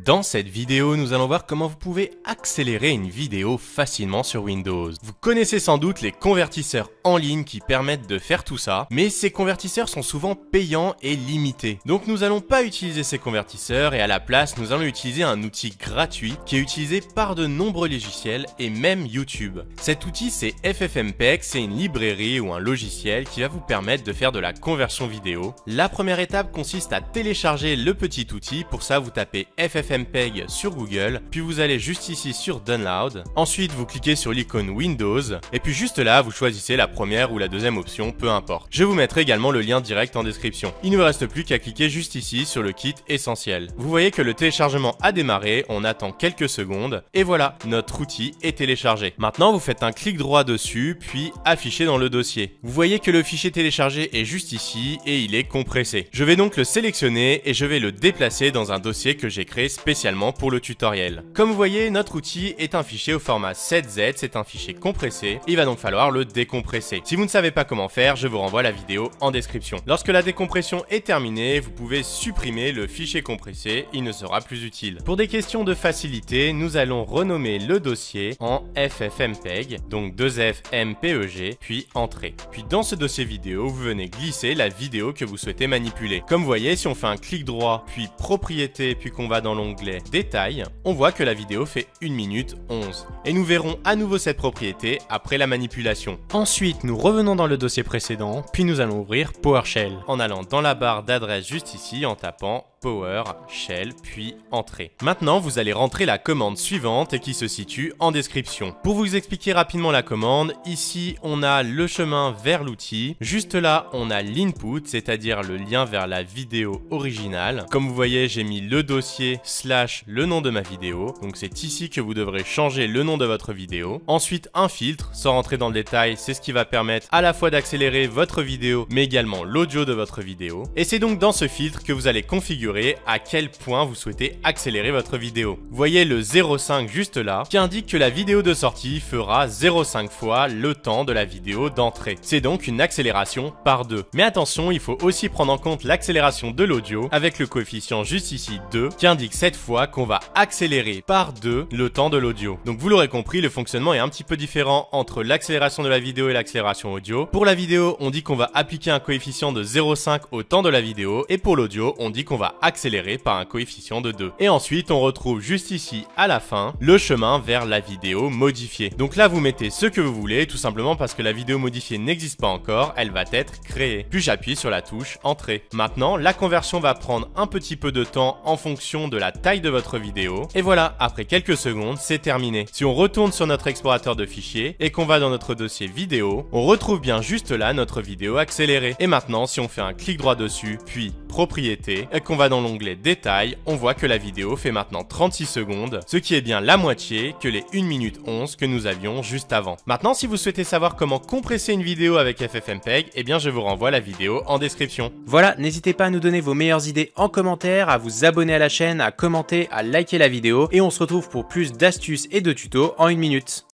Dans cette vidéo, nous allons voir comment vous pouvez accélérer une vidéo facilement sur Windows. Vous connaissez sans doute les convertisseurs en ligne qui permettent de faire tout ça, mais ces convertisseurs sont souvent payants et limités. Donc nous n'allons pas utiliser ces convertisseurs et à la place, nous allons utiliser un outil gratuit qui est utilisé par de nombreux logiciels et même YouTube. Cet outil, c'est FFmpeg, c'est une librairie ou un logiciel qui va vous permettre de faire de la conversion vidéo. La première étape consiste à télécharger le petit outil. Pour ça, vous tapez FFmpeg sur Google, puis vous allez juste ici sur Download. Ensuite, vous cliquez sur l'icône Windows, et puis juste là, vous choisissez la première ou la deuxième option, peu importe. Je vous mettrai également le lien direct en description. Il ne vous reste plus qu'à cliquer juste ici sur le kit essentiel. Vous voyez que le téléchargement a démarré, on attend quelques secondes, et voilà, notre outil est téléchargé. Maintenant, vous faites un clic droit dessus, puis afficher dans le dossier. Vous voyez que le fichier téléchargé est juste ici, et il est compressé. Je vais donc le sélectionner, et je vais le déplacer dans un dossier que j'ai créé spécialement pour le tutoriel. Comme vous voyez, notre outil est un fichier au format 7Z, c'est un fichier compressé, il va donc falloir le décompresser. Si vous ne savez pas comment faire, je vous renvoie la vidéo en description. Lorsque la décompression est terminée, vous pouvez supprimer le fichier compressé, il ne sera plus utile. Pour des questions de facilité, nous allons renommer le dossier en FFmpeg, donc 2Fmpeg, puis Entrée. Puis dans ce dossier vidéo, vous venez glisser la vidéo que vous souhaitez manipuler. Comme vous voyez, si on fait un clic droit, puis Propriétés, puis qu'on va dans l'onglet Détails, on voit que la vidéo fait 1 minute 11. Et nous verrons à nouveau cette propriété après la manipulation. Ensuite, nous revenons dans le dossier précédent, puis nous allons ouvrir PowerShell en allant dans la barre d'adresse juste ici en tapant PowerShell puis Entrée. Maintenant, vous allez rentrer la commande suivante qui se situe en description. Pour vous expliquer rapidement la commande, ici on a le chemin vers l'outil. Juste là, on a l'input, c'est-à-dire le lien vers la vidéo originale. Comme vous voyez, j'ai mis le dossier / le nom de ma vidéo. Donc c'est ici que vous devrez changer le nom de votre vidéo. Ensuite, un filtre. Sans rentrer dans le détail, c'est ce qui va permettre à la fois d'accélérer votre vidéo, mais également l'audio de votre vidéo. Et c'est donc dans ce filtre que vous allez configurer à quel point vous souhaitez accélérer votre vidéo. Vous voyez le 0,5 juste là qui indique que la vidéo de sortie fera 0,5 fois le temps de la vidéo d'entrée. C'est donc une accélération par 2. Mais attention, il faut aussi prendre en compte l'accélération de l'audio avec le coefficient juste ici 2 qui indique cette fois qu'on va accélérer par 2 le temps de l'audio. Donc vous l'aurez compris, le fonctionnement est un petit peu différent entre l'accélération de la vidéo et l'accélération audio. Pour la vidéo, on dit qu'on va appliquer un coefficient de 0,5 au temps de la vidéo et pour l'audio, on dit qu'on va accélérer par un coefficient de 2. Et ensuite, on retrouve juste ici, à la fin, le chemin vers la vidéo modifiée. Donc là, vous mettez ce que vous voulez, tout simplement parce que la vidéo modifiée n'existe pas encore, elle va être créée. Puis j'appuie sur la touche Entrée. Maintenant, la conversion va prendre un petit peu de temps en fonction de la taille de votre vidéo. Et voilà, après quelques secondes, c'est terminé. Si on retourne sur notre explorateur de fichiers et qu'on va dans notre dossier vidéo, on retrouve bien juste là notre vidéo accélérée. Et maintenant, si on fait un clic droit dessus, puis Propriétés, et qu'on va dans l'onglet Détails, on voit que la vidéo fait maintenant 36 secondes, ce qui est bien la moitié que les 1 minute 11 que nous avions juste avant. Maintenant, si vous souhaitez savoir comment compresser une vidéo avec FFmpeg, eh bien je vous renvoie la vidéo en description. Voilà, n'hésitez pas à nous donner vos meilleures idées en commentaire, à vous abonner à la chaîne, à commenter, à liker la vidéo, et on se retrouve pour plus d'astuces et de tutos en 1 minute.